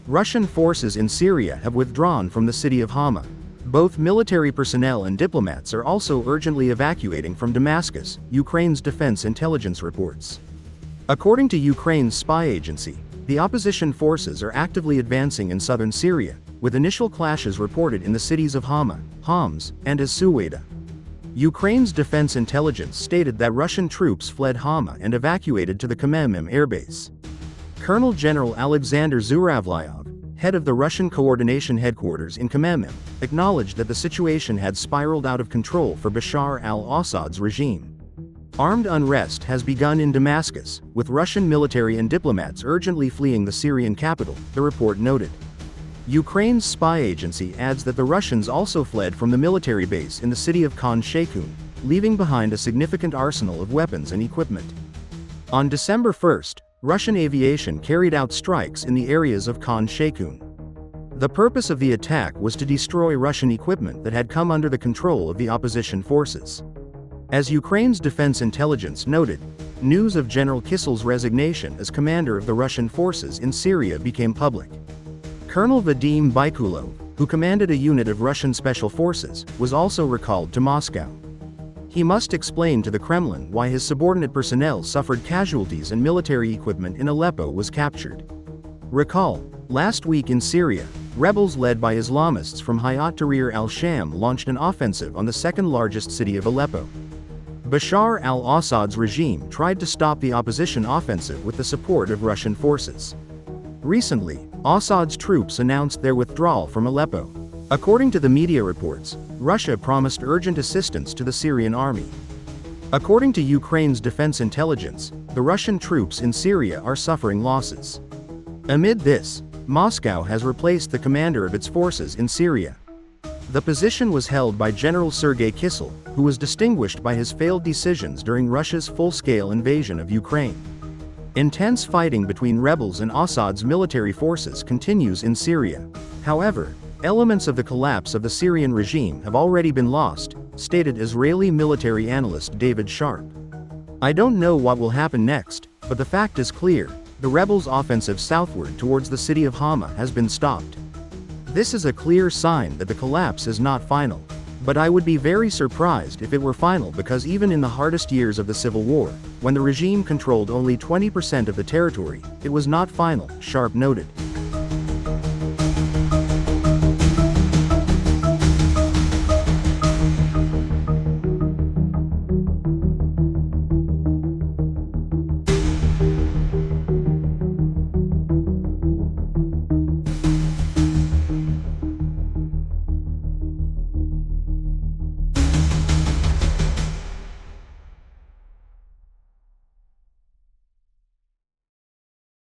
Russian forces in Syria have withdrawn from the city of Hama. Both military personnel and diplomats are also urgently evacuating from Damascus, Ukraine's defense intelligence reports. According to Ukraine's spy agency, the opposition forces are actively advancing in southern Syria, with initial clashes reported in the cities of Hama, Homs, and As-Suwayda. Ukraine's defense intelligence stated that Russian troops fled Hama and evacuated to the Khmeimim airbase. Colonel General Alexander Zhuravlyov, head of the Russian coordination headquarters in Khmeimim, acknowledged that the situation had spiraled out of control for Bashar al-Assad's regime. Armed unrest has begun in Damascus, with Russian military and diplomats urgently fleeing the Syrian capital, the report noted. Ukraine's spy agency adds that the Russians also fled from the military base in the city of Khan Sheikhoun, leaving behind a significant arsenal of weapons and equipment. On December 1st, Russian aviation carried out strikes in the areas of Khan Sheikhoun. The purpose of the attack was to destroy Russian equipment that had come under the control of the opposition forces. As Ukraine's defense intelligence noted, news of General Kissel's resignation as commander of the Russian forces in Syria became public. Colonel Vadim Bykulov, who commanded a unit of Russian special forces, was also recalled to Moscow. He must explain to the Kremlin why his subordinate personnel suffered casualties and military equipment in Aleppo was captured. Recall, last week in Syria, rebels led by Islamists from Hayat Tahrir al-Sham launched an offensive on the second-largest city of Aleppo. Bashar al-Assad's regime tried to stop the opposition offensive with the support of Russian forces. Recently, Assad's troops announced their withdrawal from Aleppo. According to the media reports, Russia promised urgent assistance to the Syrian army. According to Ukraine's defense intelligence, the Russian troops in Syria are suffering losses. Amid this, Moscow has replaced the commander of its forces in Syria. The position was held by General Sergei Kissel, who was distinguished by his failed decisions during Russia's full-scale invasion of Ukraine. Intense fighting between rebels and Assad's military forces continues in Syria. However, elements of the collapse of the Syrian regime have already been lost, stated Israeli military analyst David Sharp. I don't know what will happen next, but the fact is clear: the rebels' offensive southward towards the city of Hama has been stopped. This is a clear sign that the collapse is not final. But I would be very surprised if it were final, because even in the hardest years of the civil war, when the regime controlled only 20% of the territory, it was not final, Sharp noted.